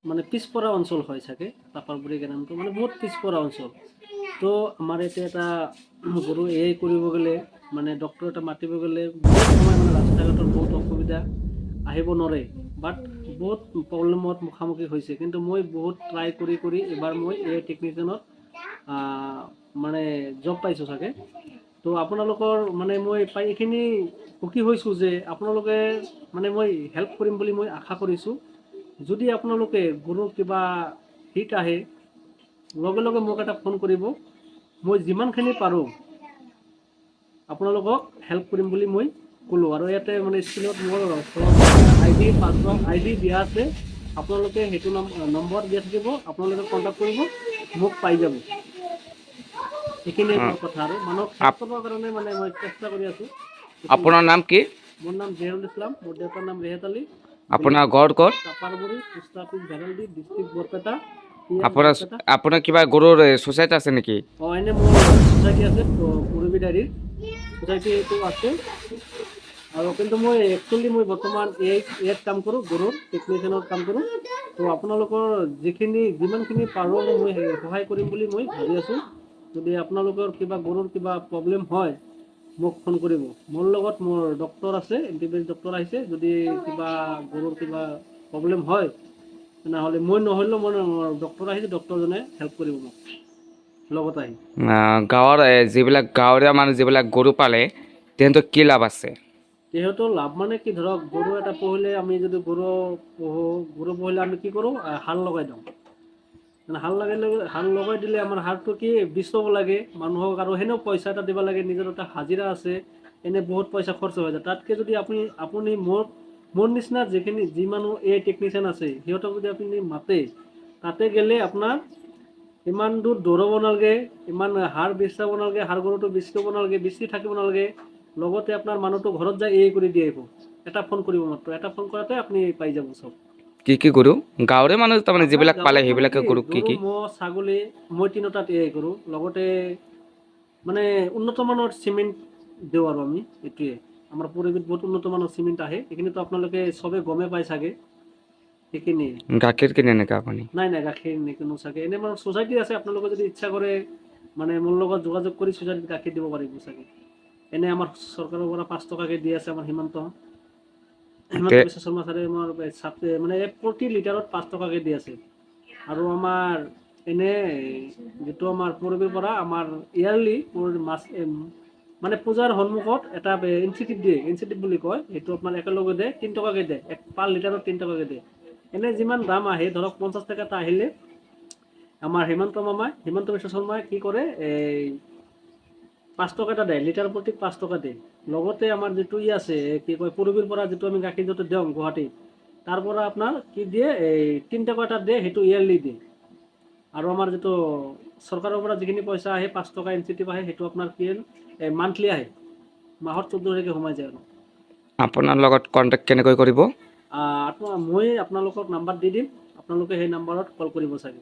মানে পিছপৰা অঞ্চল হয় চাগে টাপাৰগুৰি গ্ৰামটো মানে বহুত পিছপৰা অঞ্চল। তো আমাৰ এতিয়া এটা গৰু এই কৰিব গ'লে মানে ডক্টৰ এটা মাতিব গ'লে বহুত সময় মানে ৰাস্তা ঘাটত বহুত অসুবিধা, আহিব নোৱাৰে। বাট বহুত প্ৰব্লেমত মুখামুখি হৈছে, কিন্তু মই বহুত ট্ৰাই কৰি এবাৰ মই এই টেকনিচিয়ানত মানে জব পাইছোঁ চাগে। তো আপোনালোকৰ মানে মই পাই এইখিনি সুখী হৈছোঁ যে আপোনালোকে মানে মই হেল্প কৰিম বুলি মই আশা কৰিছোঁ। যদি আপোনালোকে গৰুৰ কিবা হিট আহে লগে লগে মোক এটা ফোন কৰিব, মই যিমানখিনি পাৰোঁ আপোনালোকক হেল্প কৰিম বুলি মই ক'লোঁ। আৰু ইয়াতে মানে স্ক্ৰীণত মোৰ ID পাছৱৰ্ড ID দিয়া আছে, আপোনালোকে সেইটো নম্বৰ দিয়া থাকিব, আপোনালোকে কণ্টেক্ট কৰিব, মোক পাই যাব। এইখিনিয়ে মোৰ কথা আৰু মানুহক হেল্প কৰিবৰ কাৰণে মানে মই চেষ্টা কৰি আছোঁ। আপোনাৰ নাম কি? মোৰ নাম জেহৰুল ইছলাম, মোৰ দেউতাৰ নাম ৰেহেত আলী। আপোনাৰ ঘৰ ক'ত? টাপাৰগুৰি, পোষ্ট অফিচ ভেৰালডি, ডিষ্ট্ৰিক্ট বৰপেটা। আপোনাৰ কিবা গৰুৰ ছ'চাইটি আছে নেকি? এনে মোৰ ছ'চাইটি আছে, পুৰবী ডায়েৰীৰ ছ'চাইটিটো আছে। আৰু কিন্তু মই একচুৱেলি মই বৰ্তমান ইয়াত কাম কৰোঁ, গৰুৰ টেকনিচিয়ানত কাম কৰোঁ। তো আপোনালোকৰ যিমানখিনি পাৰোঁ মই সহায় কৰিম বুলি মই ভাবি আছোঁ। যদি আপোনালোকৰ কিবা গৰুৰ কিবা প্ৰব্লেম হয় মোক ফোন কৰিব। মোৰ লগত মোৰ ডক্টৰ আছে, এণ্টিবায়'টিক ডক্টৰ আহিছে। যদি কিবা গৰুৰ কিবা প্ৰব্লেম হয় তেনেহ'লে মই নহ'লেও মোৰ ডক্টৰ আহিছে, ডক্টৰজনে হেল্প কৰিব মোক লগত আহি। গাঁৱৰ যিবিলাক গাঁৱৰীয়া মানুহ যিবিলাক গৰু পালে তেহেঁতৰ কি লাভ আছে? যিহেতু লাভ মানে কি, ধৰক গৰু এটা পুহিলে আমি যদি গৰু পুহিলে আমি কি কৰোঁ, হাল লগাই দিওঁ। মানে হাল লগাই দিলে আমাৰ হালটো কি বিচৰাব লাগে মানুহক, আৰু সেনেও পইচা এটা দিব লাগে, নিজৰ এটা হাজিৰা আছে, এনে বহুত পইচা খৰচ হৈ যায়। তাতকৈ যদি আপুনি মোৰ নিচিনা যি মানুহ এই টেকনিচিয়ান আছে সিহঁতক যদি আপুনি মাতে, তাতে গ'লে আপোনাৰ ইমান দূৰ দৌৰাব নালাগে, ইমান হাড় বিচাব নালাগে, হাড় গৰুটো বিচাব নালাগে, বিচাৰি থাকিব নালাগে। লগতে আপোনাৰ মানুহটো ঘৰত যায় কৰি দি আহিব। এটা ফোন কৰিব মাত্ৰ, এটা ফোন কৰাতে আপুনি পাই যাব চব। কি গৰু? গাঁৱৰে মানুহ তাৰমানে আপোনাৰ যিবিলাক পালে গাঁৱত মানে সেইবিলাকে গৰু গৰু, কি? ম'হ, ছাগলী মই তিনিওটাত কৰোঁ। লগতে মানে উন্নত মানৰ চিমেণ্ট দিওঁ আৰু আমি এইটোৱে। আমাৰ পৰিৱেশ বহুত উন্নত মানৰ চিমেণ্ট আহে, সেইখিনিতো আপোনালোকে চবেই গমেই পাই চাগে। সেইখিনিয়ে। গাখীৰ কিনে নেকি আপুনি? নাই গাখীৰ নিকিনো চাগে। এনেই মোৰ ছ'চাইটি আছে, আপোনালোকে যদি ইচ্ছা কৰে মানে মোৰ লগত যোগাযোগ কৰি ছ'চাইটিত গাখীৰ দিব পাৰিব চাগে। এনে আমাৰ চৰকাৰৰ পৰা 5 টকাকৈ দি আছে আমাৰ হিমন্ত বিশ্ব শৰ্মা ছাৰে আমাৰ মানে প্ৰতি লিটাৰত 5 টকাকৈ দি আছে। আৰু আমাৰ এনে যিটো আমাৰ পৰিৱেশৰ পৰা আমাৰ ইয়াৰলি মানে পূজাৰ সন্মুখত এটা ইনচেণ্টিভ দিয়ে, ইনচেণ্টিভ বুলি কয়, সেইটো আপোনাৰ একেলগে দিয়ে 3 টকাকৈ দিয়ে, পাৰ লিটাৰত 3 টকাকৈ দিয়ে। এনে যিমান দাম আহে ধৰক 50 টকা এটা আহিলে আমাৰ হিমন্ত বিশ্ব শৰ্মাই কি কৰে, 5 টকা এটা দিয়ে, লিটাৰ প্ৰতি 5 টকা দিয়ে। লগতে আমাৰ যিটো আছে কি কয় পুৰবীৰ পৰা যিটো আমি গাখীৰ যিটো দিওঁ গুৱাহাটীত, তাৰ পৰা আপোনাৰ কি দিয়ে 3 টকা এটা দিয়ে, সেইটো ইয়াৰলি দিয়ে। আৰু আমাৰ যিটো চৰকাৰৰ পৰা যিখিনি পইচা আহে 5 টকা ইনচেণ্টিভ আহে, সেইটো আপোনাৰ কি মান্থলি আহে, মাহত 14 তাৰিখে সোমাই যায় আৰু। আপোনাৰ লগত কণ্টেক্ট কেনেকৈ কৰিব? মই আপোনালোকক নাম্বাৰ দি দিম, আপোনালোকে সেই নাম্বাৰত কল কৰিব চাগে।